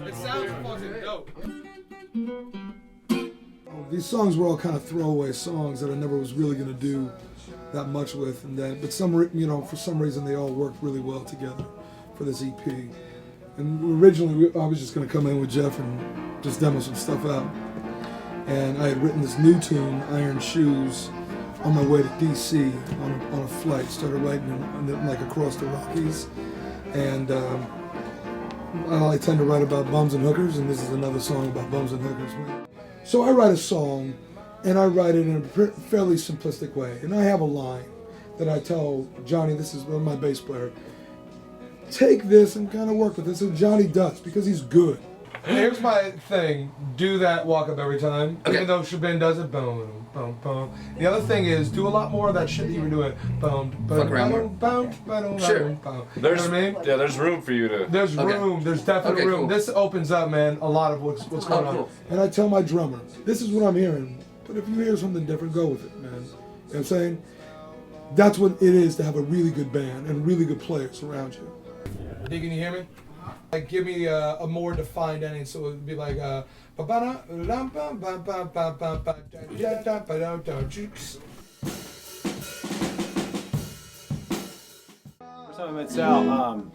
It sounds fucking dope. These songs were all kind of throwaway songs that I never was really going to do that much with, and then, but for some reason they all worked really well together for this EP. And originally I was just going to come in with Jeff and just demo some stuff out. And I had written this new tune, Iron Shoes, on my way to DC on a flight. Started writing it like across the Rockies. And I tend to write about bums and hookers, and this is another song about bums and hookers. So I write a song, and I write it in a fairly simplistic way. And I have a line that I tell Johnny, this is my bass player, take this and kind of work with it. So Johnny does, because he's good. Here's my thing, do that walk up every time, even though Shabin does it, boom, boom, boom. The other thing is, do a lot more of that shit that you were doing, boom, boom, boom, boom, boom, sure. boom. There's, you know what I mean? Yeah, there's room for you to... There's room, there's definitely room. Cool. This opens up, man, a lot of what's going on. And I tell my drummer, this is what I'm hearing, but if you hear something different, go with it, man. You know what I'm saying? That's what it is to have a really good band and really good players around you. Hey, can you hear me? Like, give me a more defined ending, so it would be like First time I met Sal,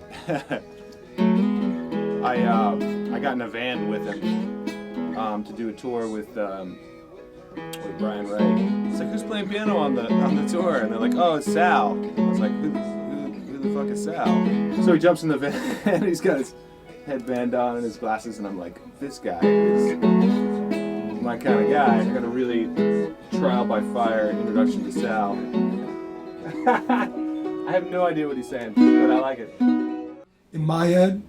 I got in a van with him to do a tour with Brian Wright. It's like, who's playing piano on the tour? And they're like, oh, it's Sal. I was like, who the fuck is Sal? So he jumps in the van and he's got his headband on and his glasses, and I'm like, this guy is my kind of guy. I got a really trial by fire introduction to Sal. I have no idea what he's saying, but I like it. In my head,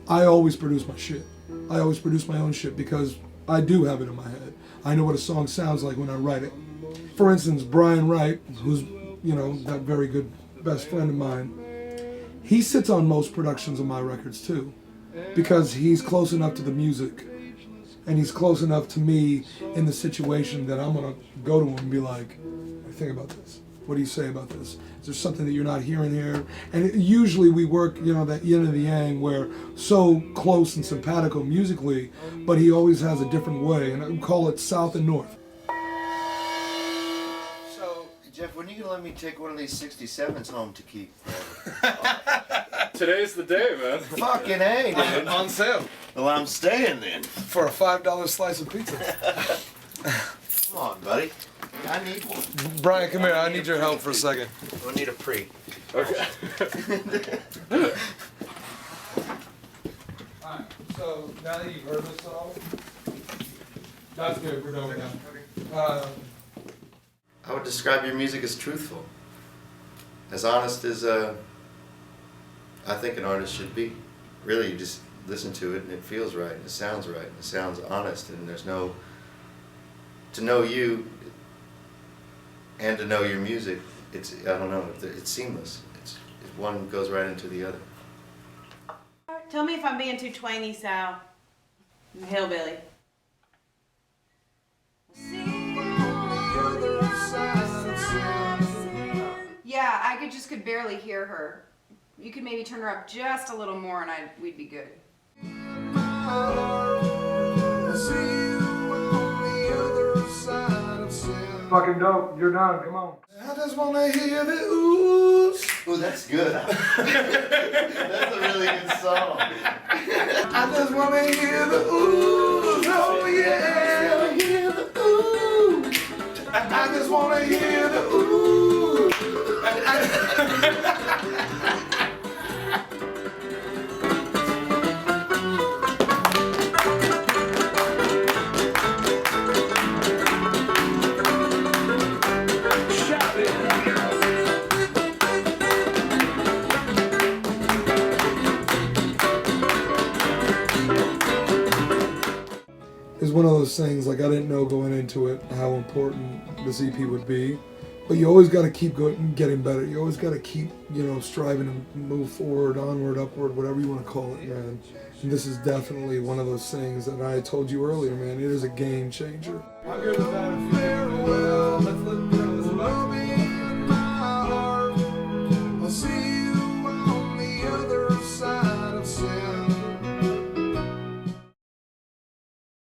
I always produce my shit. I always produce my own shit because I do have it in my head. I know what a song sounds like when I write it. For instance, Brian Wright, who's, that very good best friend of mine, he sits on most productions of my records too, because he's close enough to the music and he's close enough to me in the situation that I'm gonna go to him and be like, what do you think about this? What do you say about this? Is there something that you're not hearing here? And usually we work, that yin and the yang, where so close and simpatico musically, but he always has a different way, and I would call it south and north. So, Jeff, when are you gonna let me take one of these 67s home to keep? Today's the day, man. Fucking A, dude. On sale. Well, I'm staying then. For a $5 slice of pizza. Come on, buddy. I need one. Brian, come here. I need your help for a second. I need a pre. Okay. Alright, so now that you've heard this song, that's good. We're done with that. I would describe your music as truthful. As honest as I think an artist should be. Really, you just listen to it and it feels right, and it sounds right, and it sounds honest, and there's no... To know you and to know your music, it's, I don't know, it's seamless. One goes right into the other. Tell me if I'm being too twangy, Sal. I'm a hillbilly. Yeah, I could barely hear her. You could maybe turn her up just a little more and we'd be good. Fucking dope. You're done. Come on. I just want to hear the oohs. Ooh, that's good. That's a really good song. I just want to hear the oohs. Oh, yeah. Hear the ooh. I just want to hear the ooh. It's one of those things, like, I didn't know going into it how important this EP would be, but you always got to keep getting better. You always got to keep, striving to move forward, onward, upward, whatever you want to call it, man. And this is definitely one of those things that I told you earlier, man. It is a game changer. I'm good with that.